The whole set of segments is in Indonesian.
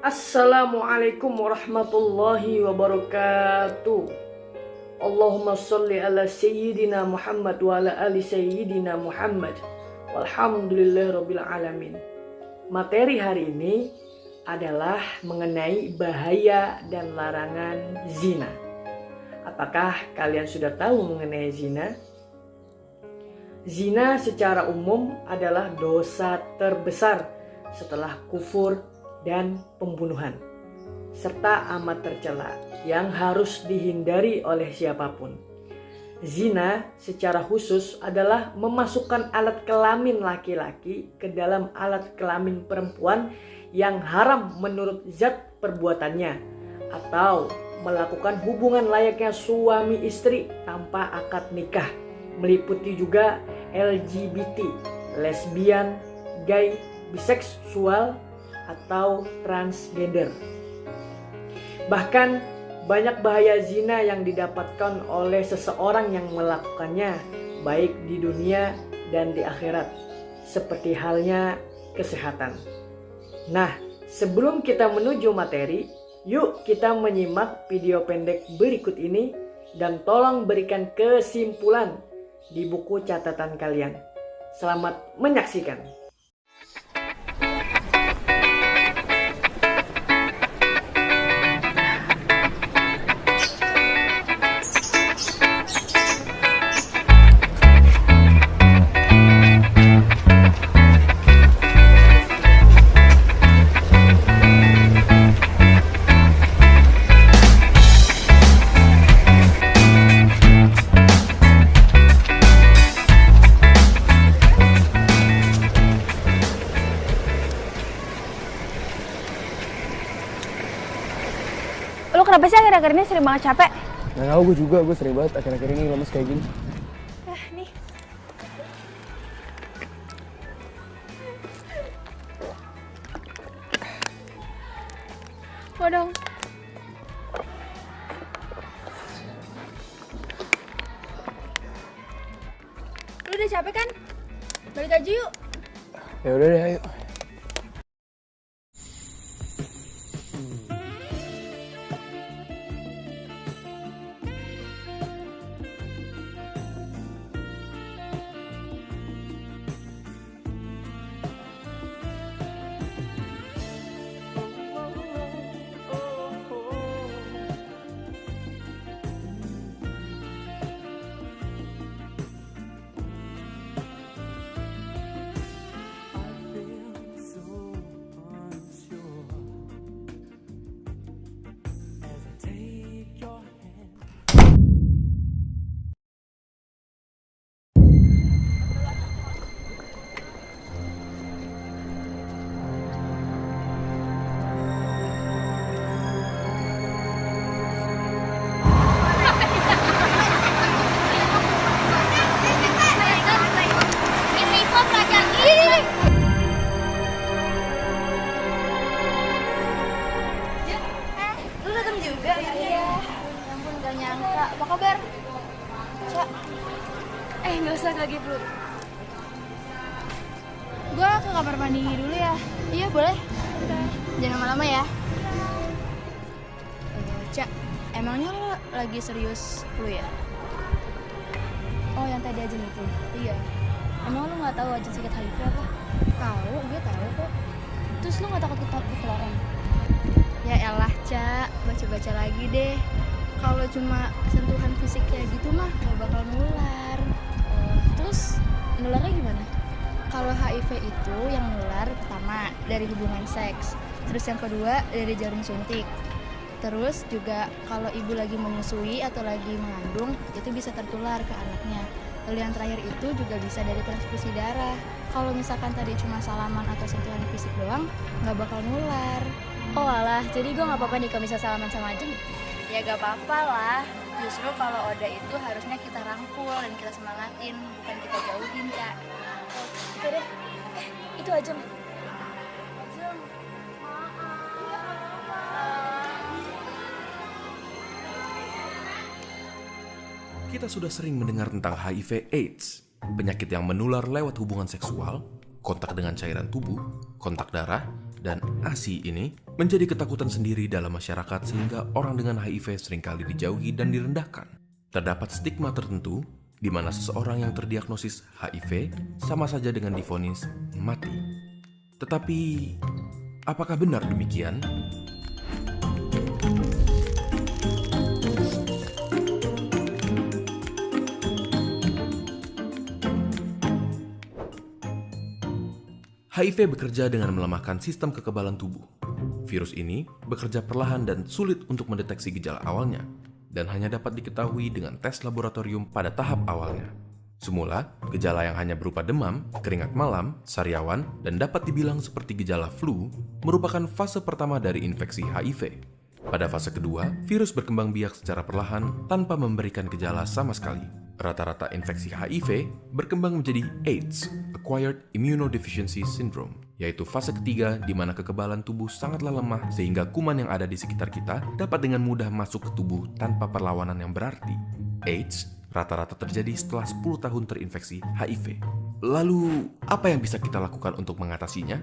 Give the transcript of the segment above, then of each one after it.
Assalamualaikum warahmatullahi wabarakatuh. Allahumma sholli ala sayyidina Muhammad wa ala ali sayyidina Muhammad. Walhamdulillahirabbil alamin. Materi hari ini adalah mengenai bahaya dan larangan zina. Apakah kalian sudah tahu mengenai zina? Zina secara umum adalah dosa terbesar setelah kufur dan pembunuhan, serta amat tercela yang harus dihindari oleh siapapun. Zina secara khusus adalah memasukkan alat kelamin laki-laki ke dalam alat kelamin perempuan yang haram menurut zat perbuatannya, atau melakukan hubungan layaknya suami istri tanpa akad nikah, meliputi juga LGBT, lesbian, gay, biseksual, atau transgender. Bahkan banyak bahaya zina yang didapatkan oleh seseorang yang melakukannya, baik di dunia dan di akhirat, seperti halnya kesehatan. Nah, sebelum kita menuju materi, yuk kita menyimak video pendek berikut ini dan tolong berikan kesimpulan di buku catatan kalian. Selamat menyaksikan. Lu kenapa sih akhir-akhir ini sering banget capek? Nggak tahu, gue juga, gue sering banget akhir-akhir ini lemes kayak gini. Nih. Mau dong. Lu udah capek kan? Balik aja yuk. Ya udah deh, ayo. Lu datang juga? Iya. Ampun, gak nyangka. Apa kabar? Cak. Gak usah kaget lu. Gua ke kamar mandi dulu ya. Iya, boleh. Jangan lama-lama ya. Cak, emangnya lu lagi serius flu ya? Oh, yang tadi aja itu? Iya. Emang lu gak tahu aja sakit HIV apa? Tahu, gue tahu kok. Terus lu gak takut ketularan? Ya elah, Cak, baca-baca lagi deh. Kalau cuma sentuhan fisik kayak gitu mah gak bakal nular. Terus nularnya gimana? Kalau HIV itu yang nular pertama dari hubungan seks. Terus yang kedua dari jarum suntik. Terus juga kalau ibu lagi menyusui atau lagi mengandung, itu bisa tertular ke anaknya. Lalu yang terakhir itu juga bisa dari transfusi darah. Kalau misalkan tadi cuma salaman atau sentuhan fisik doang, gak bakal nular. Oh alah, jadi gue gak apa-apa nih kalau bisa salaman sama Ajeng? Ya gak apa-apa lah. Justru kalau Oda itu harusnya kita rangkul dan kita semangatin, bukan kita jauhin, Cak. Oke deh. Itu Ajeng. Ajeng, Kita sudah sering mendengar tentang HIV/AIDS, penyakit yang menular lewat hubungan seksual, kontak dengan cairan tubuh, kontak darah, dan ASI ini menjadi ketakutan sendiri dalam masyarakat sehingga orang dengan HIV seringkali dijauhi dan direndahkan. Terdapat stigma tertentu di mana seseorang yang terdiagnosis HIV sama saja dengan divonis mati. Tetapi, apakah benar demikian? HIV bekerja dengan melemahkan sistem kekebalan tubuh. Virus ini bekerja perlahan dan sulit untuk mendeteksi gejala awalnya, dan hanya dapat diketahui dengan tes laboratorium pada tahap awalnya. Semula, gejala yang hanya berupa demam, keringat malam, sariawan, dan dapat dibilang seperti gejala flu, merupakan fase pertama dari infeksi HIV. Pada fase kedua, virus berkembang biak secara perlahan tanpa memberikan gejala sama sekali. Rata-rata infeksi HIV berkembang menjadi AIDS, Acquired Immunodeficiency Syndrome, yaitu fase ketiga di mana kekebalan tubuh sangatlah lemah sehingga kuman yang ada di sekitar kita dapat dengan mudah masuk ke tubuh tanpa perlawanan yang berarti. AIDS rata-rata terjadi setelah 10 tahun terinfeksi HIV. Lalu, apa yang bisa kita lakukan untuk mengatasinya?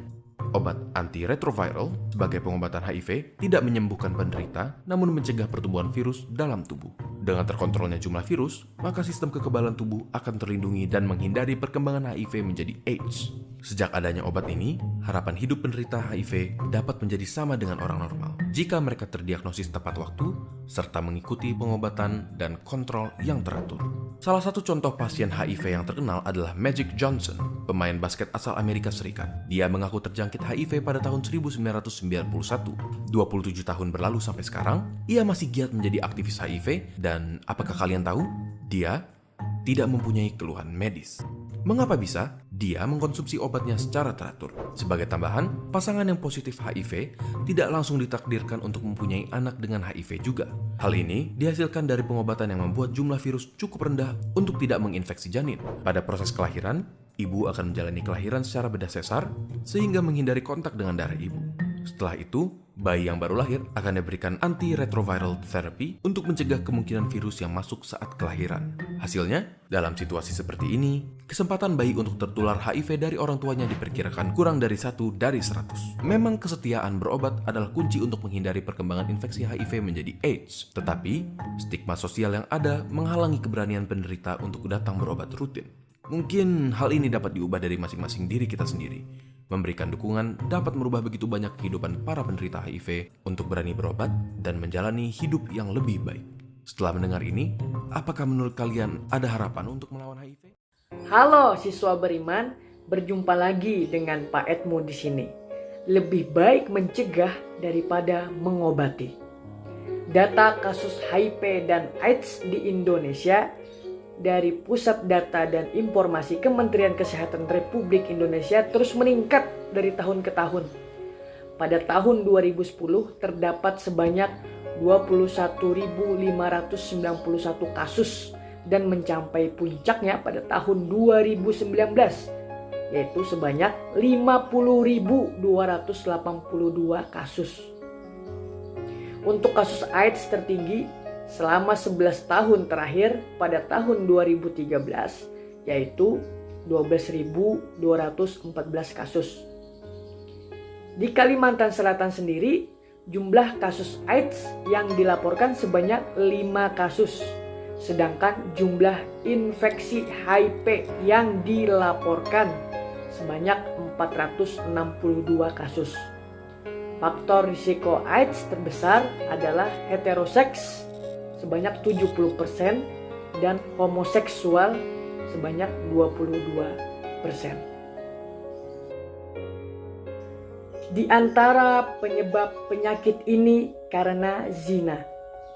Obat antiretroviral sebagai pengobatan HIV tidak menyembuhkan penderita, namun mencegah pertumbuhan virus dalam tubuh. Dengan terkontrolnya jumlah virus, maka sistem kekebalan tubuh akan terlindungi dan menghindari perkembangan HIV menjadi AIDS. Sejak adanya obat ini, harapan hidup penderita HIV dapat menjadi sama dengan orang normal jika mereka terdiagnosis tepat waktu, serta mengikuti pengobatan dan kontrol yang teratur. Salah satu contoh pasien HIV yang terkenal adalah Magic Johnson, pemain basket asal Amerika Serikat. Dia mengaku terjangkit HIV pada tahun 1991. 27 tahun berlalu sampai sekarang, ia masih giat menjadi aktivis HIV dan apakah kalian tahu? Dia tidak mempunyai keluhan medis. Mengapa bisa? Dia mengkonsumsi obatnya secara teratur. Sebagai tambahan, pasangan yang positif HIV tidak langsung ditakdirkan untuk mempunyai anak dengan HIV juga. Hal ini dihasilkan dari pengobatan yang membuat jumlah virus cukup rendah untuk tidak menginfeksi janin. Pada proses kelahiran, ibu akan menjalani kelahiran secara bedah sesar sehingga menghindari kontak dengan darah ibu. Setelah itu, bayi yang baru lahir akan diberikan antiretroviral therapy untuk mencegah kemungkinan virus yang masuk saat kelahiran. Hasilnya, dalam situasi seperti ini, kesempatan bayi untuk tertular HIV dari orang tuanya diperkirakan kurang dari 1 dari 100. Memang kesetiaan berobat adalah kunci untuk menghindari perkembangan infeksi HIV menjadi AIDS. Tetapi, stigma sosial yang ada menghalangi keberanian penderita untuk datang berobat rutin. Mungkin hal ini dapat diubah dari masing-masing diri kita sendiri. Memberikan dukungan dapat merubah begitu banyak kehidupan para penderita HIV untuk berani berobat dan menjalani hidup yang lebih baik. Setelah mendengar ini, apakah menurut kalian ada harapan untuk melawan HIV? Halo siswa beriman, berjumpa lagi dengan Pak Edmo di sini. Lebih baik mencegah daripada mengobati. Data kasus HIV dan AIDS di Indonesia dari Pusat Data dan Informasi Kementerian Kesehatan Republik Indonesia terus meningkat dari tahun ke tahun. Pada tahun 2010 terdapat sebanyak 21.591 kasus dan mencapai puncaknya pada tahun 2019 yaitu sebanyak 50.282 kasus. Untuk kasus AIDS tertinggi selama 11 tahun terakhir pada tahun 2013 yaitu 12.214 kasus. Di Kalimantan Selatan sendiri jumlah kasus AIDS yang dilaporkan sebanyak 5 kasus. Sedangkan jumlah infeksi HIV yang dilaporkan sebanyak 462 kasus. Faktor risiko AIDS terbesar adalah heteroseks sebanyak 70% dan homoseksual sebanyak 22%. Di antara penyebab penyakit ini karena zina.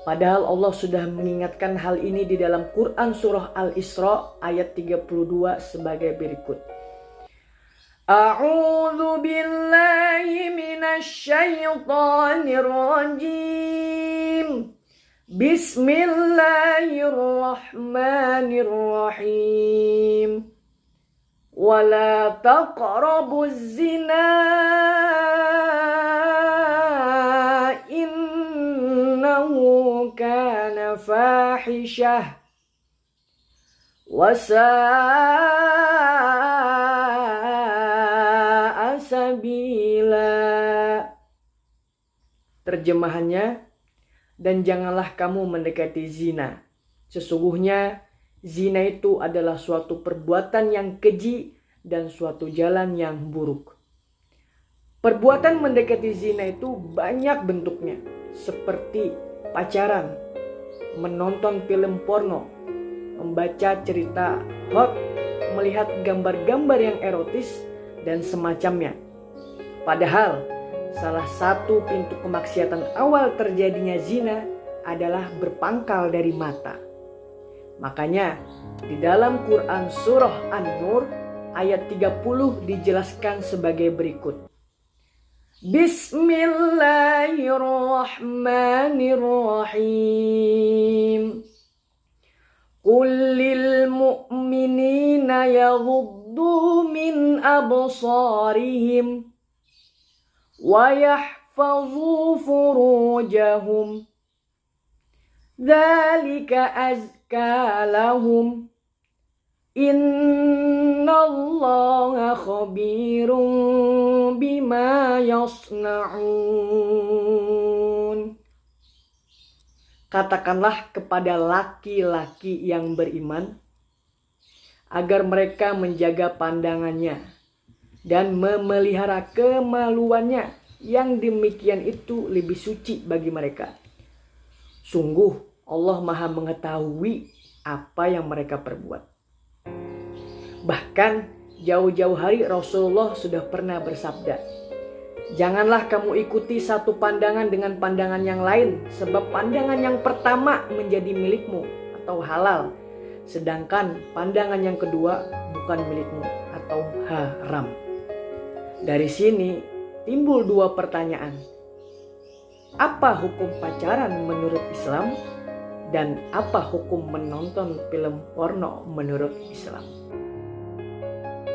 Padahal Allah sudah mengingatkan hal ini di dalam Quran surah Al-Isra ayat 32 sebagai berikut. A'udzu billahi minasy syaithanir rajim. Bismillahirrahmanirrahim. Wala taqrabuz zina innahu kana fahishah wa sa'a sabila. Terjemahannya, dan janganlah kamu mendekati zina. Sesungguhnya zina itu adalah suatu perbuatan yang keji dan suatu jalan yang buruk. Perbuatan mendekati zina itu banyak bentuknya, seperti pacaran, menonton film porno, membaca cerita hot, melihat gambar-gambar yang erotis, dan semacamnya. Padahal, salah satu pintu kemaksiatan awal terjadinya zina adalah berpangkal dari mata. Makanya, di dalam Quran Surah An-Nur ayat 30 dijelaskan sebagai berikut. Bismillahirrahmanirrahim. Qul lil mu'minina yaghuddu min absarihim wa yahfazu furujahum. Dzalika azka lahum. Innallaha khabirum bima yasna'un. Katakanlah kepada laki-laki yang beriman agar mereka menjaga pandangannya dan memelihara kemaluannya, yang demikian itu lebih suci bagi mereka. Sungguh Allah Maha mengetahui apa yang mereka perbuat. Bahkan jauh-jauh hari Rasulullah sudah pernah bersabda, janganlah kamu ikuti satu pandangan dengan pandangan yang lain, sebab pandangan yang pertama menjadi milikmu atau halal, sedangkan pandangan yang kedua bukan milikmu atau haram. Dari sini timbul dua pertanyaan. Apa hukum pacaran menurut Islam? Dan apa hukum menonton film porno menurut Islam?